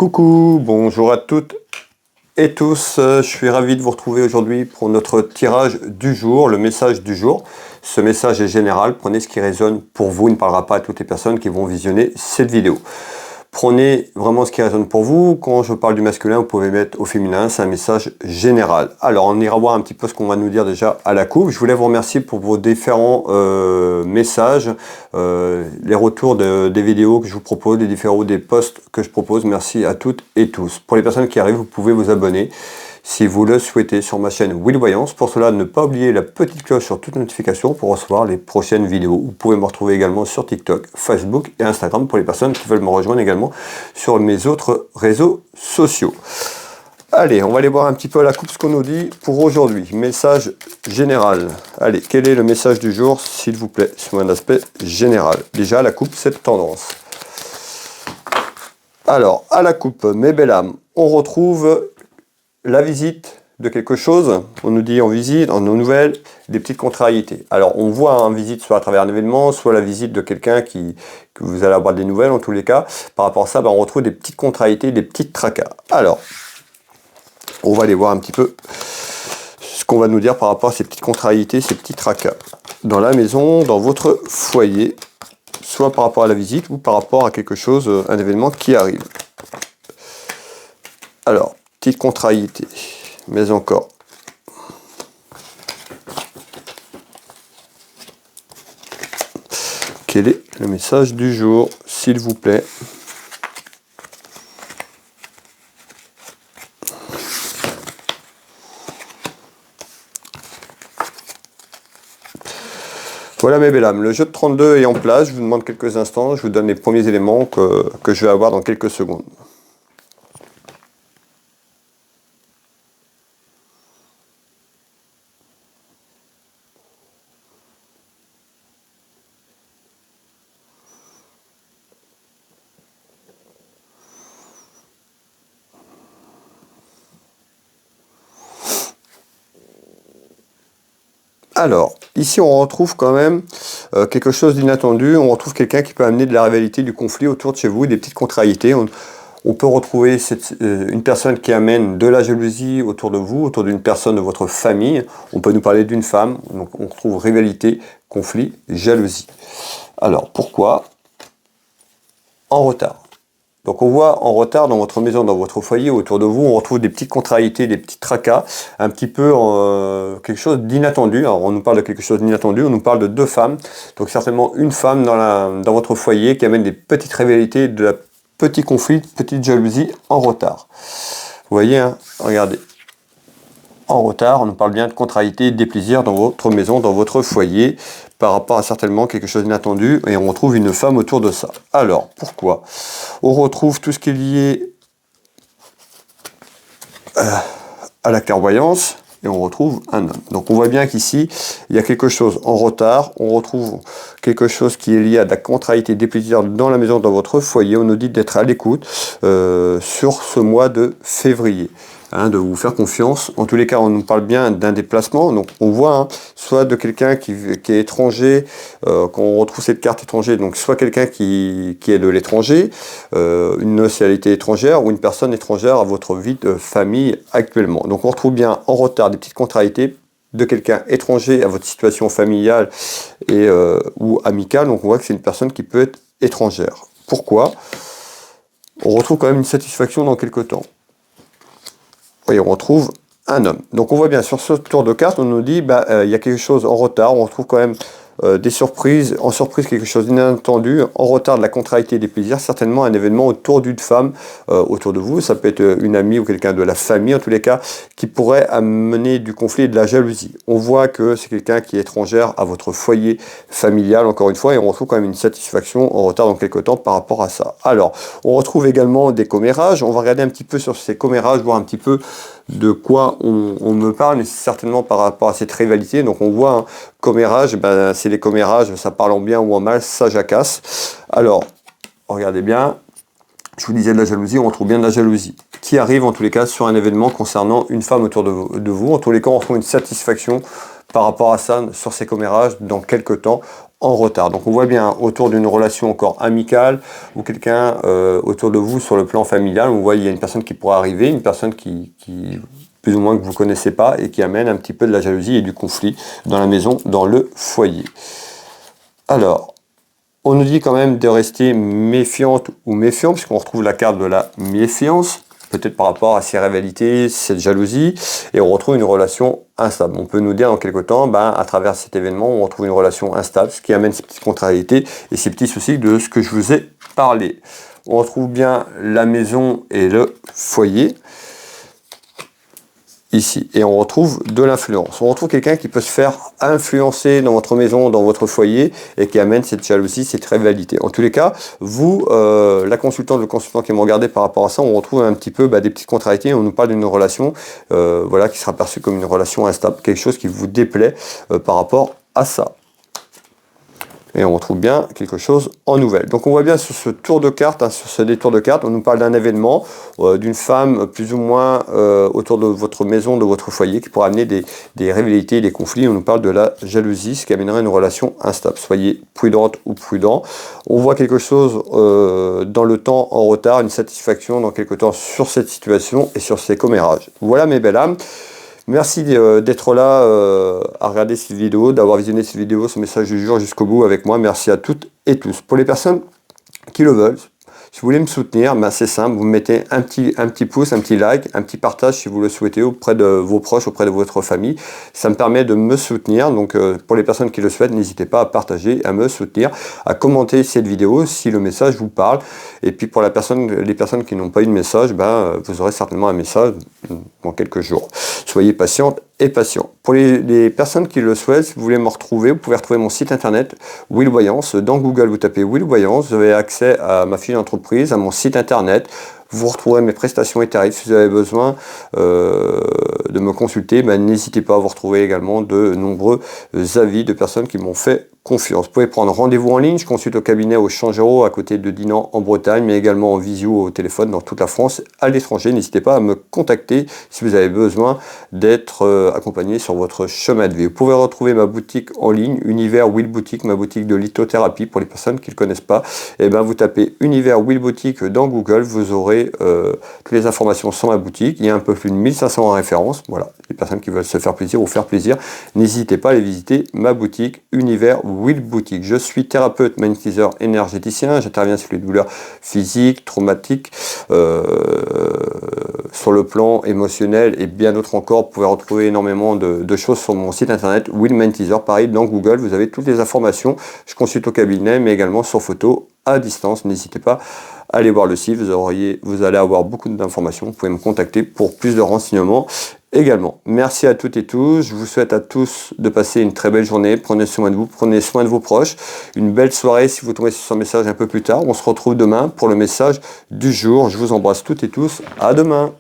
Coucou, bonjour à toutes et tous, je suis ravi de vous retrouver aujourd'hui pour notre tirage du jour, le message du jour. Ce message est général, prenez ce qui résonne pour vous, il ne parlera pas à toutes les personnes qui vont visionner cette vidéo. Prenez vraiment ce qui résonne pour vous. Quand je parle du masculin, vous pouvez mettre au féminin, c'est un message général. Alors, on ira voir un petit peu ce qu'on va nous dire déjà à la coupe. Je voulais vous remercier pour vos différents messages, les retours des vidéos que je vous propose, les différents des posts que je propose. Merci à toutes et tous. Pour les personnes qui arrivent, vous pouvez vous abonner si vous le souhaitez sur ma chaîne Will Voyance. Pour cela, ne pas oublier la petite cloche sur toute notification pour recevoir les prochaines vidéos. Vous pouvez me retrouver également sur TikTok, Facebook et Instagram pour les personnes qui veulent me rejoindre également sur mes autres réseaux sociaux. Allez, on va aller voir un petit peu à la coupe ce qu'on nous dit pour aujourd'hui. Message général. Allez, quel est le message du jour, s'il vous plaît, sur un aspect général? Déjà, la coupe, cette tendance. Alors, à la coupe, mes belles âmes, on retrouve la visite de quelque chose. On nous dit en visite, en nos nouvelles, des petites contrariétés. Alors, on voit en visite soit à travers un événement, soit la visite de quelqu'un que vous allez avoir des nouvelles, en tous les cas. Par rapport à ça, on retrouve des petites contrariétés, des petites tracas. Alors, on va aller voir un petit peu ce qu'on va nous dire par rapport à ces petites contrariétés, ces petits tracas. Dans la maison, dans votre foyer, soit par rapport à la visite ou par rapport à quelque chose, un événement qui arrive. Alors, petite contrariété, mais encore. Quel est le message du jour, s'il vous plaît? Voilà mes belles âmes, le jeu de 32 est en place, je vous demande quelques instants, je vous donne les premiers éléments que je vais avoir dans quelques secondes. Alors, ici on retrouve quand même quelque chose d'inattendu, on retrouve quelqu'un qui peut amener de la rivalité, du conflit autour de chez vous, des petites contrariétés. On peut retrouver une personne qui amène de la jalousie autour de vous, autour d'une personne de votre famille. On peut nous parler d'une femme, donc on retrouve rivalité, conflit, jalousie. Alors, pourquoi? En retard. Donc on voit en retard dans votre maison, dans votre foyer, autour de vous, on retrouve des petites contrariétés, des petits tracas, un petit peu quelque chose d'inattendu. Alors on nous parle de quelque chose d'inattendu, on nous parle de deux femmes. Donc certainement une femme dans votre foyer qui amène des petites rivalités, de la petits conflits, petite jalousie en retard. Vous voyez, hein, regardez. En retard, on nous parle bien de contrariétés, des plaisirs dans votre maison, dans votre foyer, par rapport à certainement quelque chose d'inattendu, et on retrouve une femme autour de ça. Alors, pourquoi? On retrouve tout ce qui est lié à la clairvoyance, et on retrouve un homme. Donc on voit bien qu'ici, il y a quelque chose en retard, on retrouve quelque chose qui est lié à de la contrariété, des plaisirs dans la maison, dans votre foyer. On nous dit d'être à l'écoute sur ce mois de février. De vous faire confiance. En tous les cas, on nous parle bien d'un déplacement. Donc, on voit soit de quelqu'un qui est étranger, quand on retrouve cette carte étranger, donc soit quelqu'un qui est de l'étranger, une nationalité étrangère ou une personne étrangère à votre vie de famille actuellement. Donc, on retrouve bien en retard des petites contrariétés de quelqu'un étranger à votre situation familiale et ou amicale. Donc, on voit que c'est une personne qui peut être étrangère. Pourquoi? On retrouve quand même une satisfaction dans quelques temps. Et on retrouve un homme. Donc on voit bien sur ce tour de carte, on nous dit il y a quelque chose en retard, on retrouve quand même des surprises, en surprise quelque chose d'inattendu, en retard de la contrariété et des plaisirs, certainement un événement autour d'une femme, autour de vous, ça peut être une amie ou quelqu'un de la famille en tous les cas, qui pourrait amener du conflit et de la jalousie. On voit que c'est quelqu'un qui est étrangère à votre foyer familial, encore une fois, et on retrouve quand même une satisfaction en retard dans quelques temps par rapport à ça. Alors, on retrouve également des commérages, on va regarder un petit peu sur ces commérages, voir un petit peu de quoi on me parle, mais certainement par rapport à cette rivalité. Donc on voit commérage, c'est les commérages, ça parle en bien ou en mal, ça jacasse. Alors, regardez bien, je vous disais de la jalousie, on retrouve bien de la jalousie, qui arrive en tous les cas sur un événement concernant une femme autour de vous. En tous les cas, on retrouve une satisfaction par rapport à ça, sur ces commérages, dans quelques temps, en retard. Donc on voit bien autour d'une relation encore amicale ou quelqu'un autour de vous sur le plan familial, on voit il y a une personne qui pourrait arriver, une personne qui plus ou moins que vous ne connaissez pas et qui amène un petit peu de la jalousie et du conflit dans la maison, dans le foyer. Alors, on nous dit quand même de rester méfiante ou méfiant, puisqu'on retrouve la carte de la méfiance, peut-être par rapport à ces rivalités, cette jalousie, et on retrouve une relation instable. On peut nous dire dans quelque temps, à travers cet événement, on retrouve une relation instable, ce qui amène ces petites contrariétés et ces petits soucis de ce que je vous ai parlé. On retrouve bien la maison et le foyer. Ici, et on retrouve de l'influence. On retrouve quelqu'un qui peut se faire influencer dans votre maison, dans votre foyer, et qui amène cette jalousie, cette rivalité. En tous les cas, vous, la consultante, le consultant qui m'a regardé par rapport à ça, on retrouve un petit peu des petites contrariétés. On nous parle d'une relation, voilà, qui sera perçue comme une relation instable, quelque chose qui vous déplaît par rapport à ça. Et on retrouve bien quelque chose en nouvelle. Donc on voit bien sur ce tour de cartes, sur ce détour de cartes, on nous parle d'un événement, d'une femme plus ou moins autour de votre maison, de votre foyer, qui pourra amener des rivalités, des conflits. On nous parle de la jalousie, ce qui amènerait une relation instable. Soyez prudente ou prudent. On voit quelque chose dans le temps en retard, une satisfaction dans quelque temps sur cette situation et sur ces commérages. Voilà mes belles âmes. Merci d'être là à regarder cette vidéo, d'avoir visionné cette vidéo, ce message du jour jusqu'au bout avec moi. Merci à toutes et tous. Pour les personnes qui le veulent, si vous voulez me soutenir, c'est simple, vous mettez un petit pouce, un petit like, un petit partage si vous le souhaitez auprès de vos proches, auprès de votre famille. Ça me permet de me soutenir. Donc pour les personnes qui le souhaitent, n'hésitez pas à partager, à me soutenir, à commenter cette vidéo si le message vous parle. Et puis pour les personnes qui n'ont pas eu de message, vous aurez certainement un message dans quelques jours. Soyez patiente et patient. Pour les personnes qui le souhaitent, si vous voulez me retrouver, vous pouvez retrouver mon site internet Will Voyance. Dans Google, vous tapez Will Voyance, vous avez accès à ma fiche d'entreprise, à mon site internet. Vous retrouverez mes prestations et tarifs. Si vous avez besoin de me consulter, n'hésitez pas à vous retrouver également de nombreux avis de personnes qui m'ont fait confiance. Vous pouvez prendre rendez-vous en ligne. Je consulte au cabinet au Changero à côté de Dinan en Bretagne, mais également en visio au téléphone dans toute la France, à l'étranger. N'hésitez pas à me contacter si vous avez besoin d'être accompagné sur votre chemin de vie. Vous pouvez retrouver ma boutique en ligne, Univers Will Boutique, ma boutique de lithothérapie. Pour les personnes qui ne le connaissent pas, vous tapez Univers Will Boutique dans Google, vous aurez toutes les informations sur ma boutique. Il y a un peu plus de 1500 références. Voilà, les personnes qui veulent se faire plaisir ou faire plaisir, n'hésitez pas à aller visiter ma boutique Univers Will Boutique. Je suis thérapeute, magnétiseur, énergéticien. J'interviens sur les douleurs physiques, traumatiques, sur le plan émotionnel et bien d'autres encore. Vous pouvez retrouver énormément de choses sur mon site internet Will Magnétiseur. Pareil, dans Google, vous avez toutes les informations. Je consulte au cabinet, mais également sur photo à distance. N'hésitez pas à aller voir le site. Vous allez avoir beaucoup d'informations. Vous pouvez me contacter pour plus de renseignements également. Merci à toutes et tous. Je vous souhaite à tous de passer une très belle journée. Prenez soin de vous, prenez soin de vos proches. Une belle soirée si vous tombez sur ce message un peu plus tard. On se retrouve demain pour le message du jour. Je vous embrasse toutes et tous. À demain.